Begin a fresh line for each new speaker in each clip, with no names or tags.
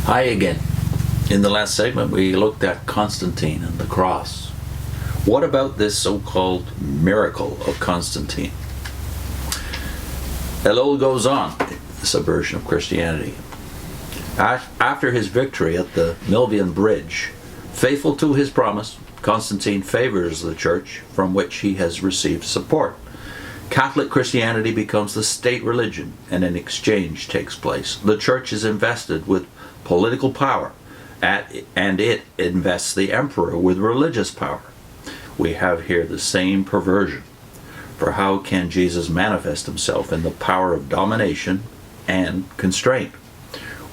Hi again. In the last segment, we looked at Constantine and the cross. What about this so-called miracle of Constantine? Ellul goes on, the Subversion of Christianity. After his victory at the Milvian Bridge, faithful to his promise, Constantine favors the church from which he has received support. Catholic Christianity becomes the state religion, and an exchange takes place. The church is invested with political power, and it invests the emperor with religious power. We have here the same perversion. For how can Jesus manifest himself in the power of domination and constraint?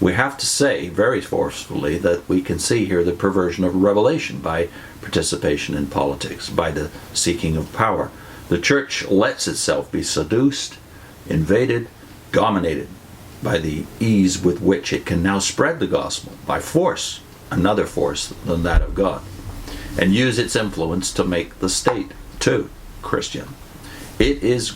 We have to say very forcefully that we can see here the perversion of revelation by participation in politics, by the seeking of power. The church lets itself be seduced, invaded, dominated by the ease with which it can now spread the gospel by force, another force than that of God, and use its influence to make the state too Christian. It is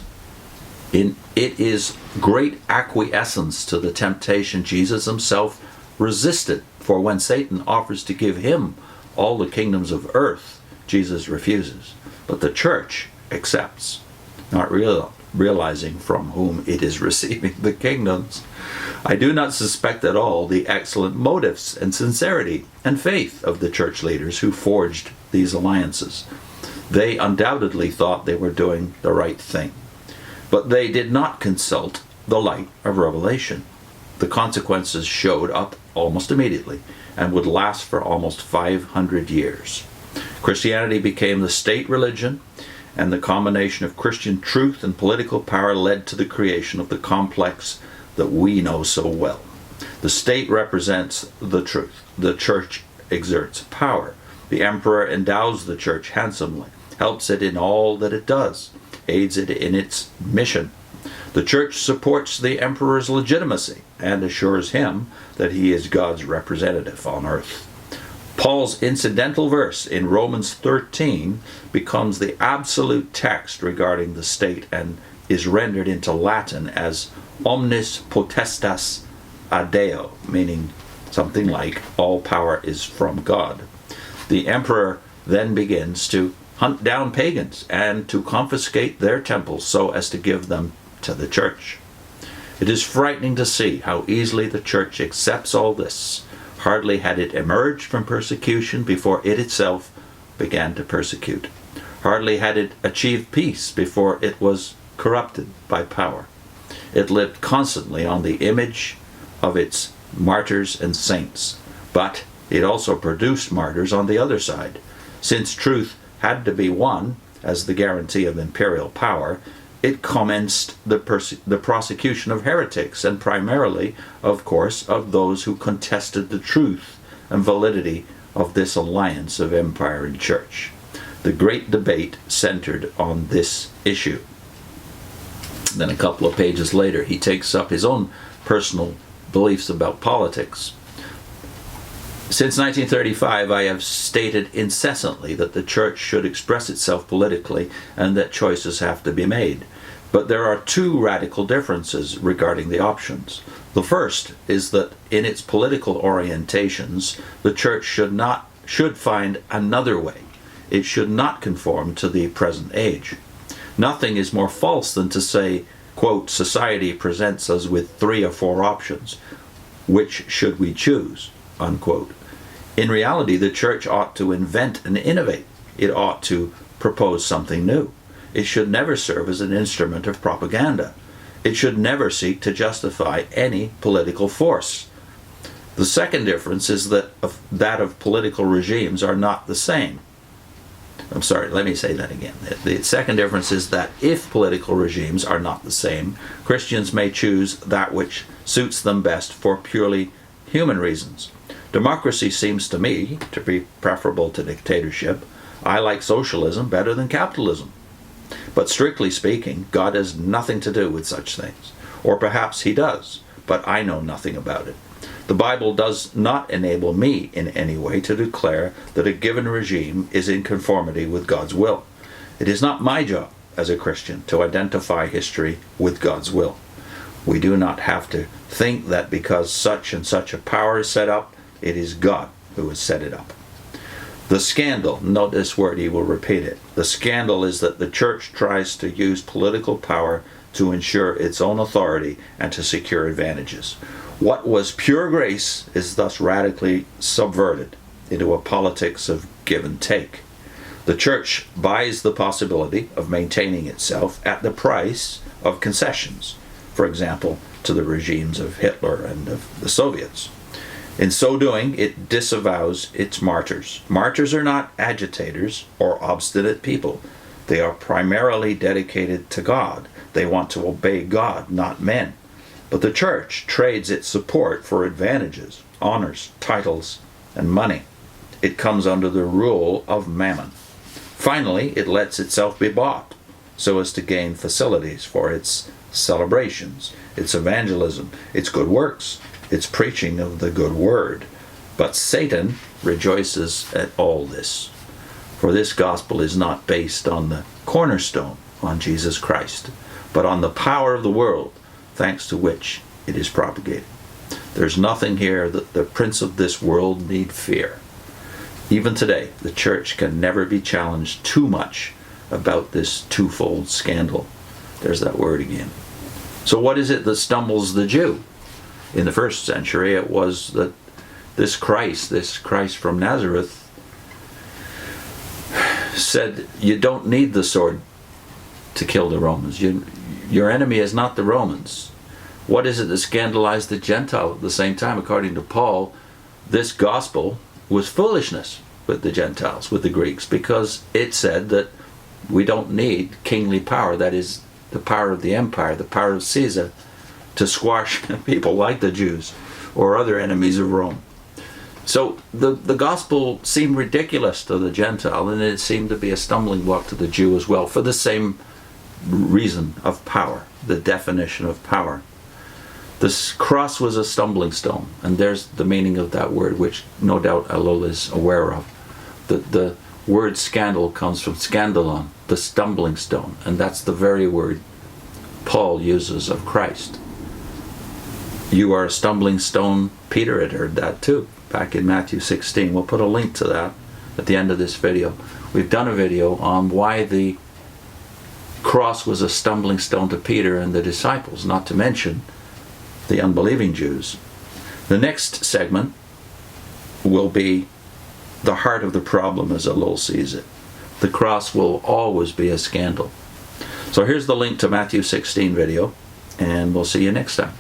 great acquiescence to the temptation Jesus himself resisted, for when Satan offers to give him all the kingdoms of earth, Jesus refuses, but the church accepts, not realizing from whom it is receiving the kingdoms. I do not suspect at all the excellent motives and sincerity and faith of the church leaders who forged these alliances. They undoubtedly thought they were doing the right thing, but they did not consult the light of revelation. The consequences showed up almost immediately and would last for almost 500 years. Christianity became the state religion, and the combination of Christian truth and political power led to the creation of the complex that we know so well. The state represents the truth. The church exerts power. The emperor endows the church handsomely, helps it in all that it does, aids it in its mission. The church supports the emperor's legitimacy and assures him that he is God's representative on earth. Paul's incidental verse in Romans 13 becomes the absolute text regarding the state and is rendered into Latin as omnis potestas ad Deo, meaning something like all power is from God. The emperor then begins to hunt down pagans and to confiscate their temples so as to give them to the church. It is frightening to see how easily the church accepts all this. Hardly had it emerged from persecution before it itself began to persecute. Hardly had it achieved peace before it was corrupted by power. It lived constantly on the image of its martyrs and saints, but it also produced martyrs on the other side. Since truth had to be won as the guarantee of imperial power, it commenced the prosecution of heretics, and primarily, of course, of those who contested the truth and validity of this alliance of empire and church. The great debate centered on this issue. Then a couple of pages later, he takes up his own personal beliefs about politics. Since 1935, I have stated incessantly that the church should express itself politically and that choices have to be made. But there are two radical differences regarding the options. The first is that in its political orientations, the church should find another way. It should not conform to the present age. Nothing is more false than to say, quote, society presents us with 3 or 4 options. Which should we choose? Unquote. In reality, the church ought to invent and innovate. It ought to propose something new. It should never serve as an instrument of propaganda. It should never seek to justify any political force. The second difference is that of political regimes are not the same. I'm sorry, let me say that again. The second difference is that if political regimes are not the same, Christians may choose that which suits them best for purely human reasons. Democracy seems to me to be preferable to dictatorship. I like socialism better than capitalism. But strictly speaking, God has nothing to do with such things. Or perhaps he does, but I know nothing about it. The Bible does not enable me in any way to declare that a given regime is in conformity with God's will. It is not my job as a Christian to identify history with God's will. We do not have to think that because such and such a power is set up, it is God who has set it up. The scandal, note this word, he will repeat it. The scandal is that the church tries to use political power to ensure its own authority and to secure advantages. What was pure grace is thus radically subverted into a politics of give and take. The church buys the possibility of maintaining itself at the price of concessions, for example, to the regimes of Hitler and of the Soviets. In so doing, it disavows its martyrs. Martyrs are not agitators or obstinate people. They are primarily dedicated to God. They want to obey God, not men. But the church trades its support for advantages, honors, titles, and money. It comes under the rule of mammon. Finally, it lets itself be bought so as to gain facilities for its celebrations, its evangelism, its good works, its preaching of the good word. But Satan rejoices at all this. For this gospel is not based on the cornerstone, on Jesus Christ, but on the power of the world, thanks to which it is propagated. There's nothing here that the prince of this world need fear. Even today, the church can never be challenged too much about this twofold scandal. There's that word again. So what is it that stumbles the Jew? In the first century, it was that this Christ from Nazareth, said, you don't need the sword to kill the Romans. Your enemy is not the Romans. What is it that scandalized the Gentile at the same time? According to Paul, this gospel was foolishness with the Gentiles, with the Greeks, because it said that we don't need kingly power, that is, the power of the empire, the power of Caesar, to squash people like the Jews or other enemies of Rome. So the gospel seemed ridiculous to the Gentile, and it seemed to be a stumbling block to the Jew as well, for the same reason of power, the definition of power. This cross was a stumbling stone, and there's the meaning of that word, which no doubt Ellul is aware of. The word scandal comes from scandalon, the stumbling stone, and that's the very word Paul uses of Christ. You are a stumbling stone. Peter had heard that too, back in Matthew 16. We'll put a link to that at the end of this video. We've done a video on why the cross was a stumbling stone to Peter and the disciples, not to mention the unbelieving Jews. The next segment will be the heart of the problem as Ellul sees it. The cross will always be a scandal. So here's the link to Matthew 16 video, and we'll see you next time.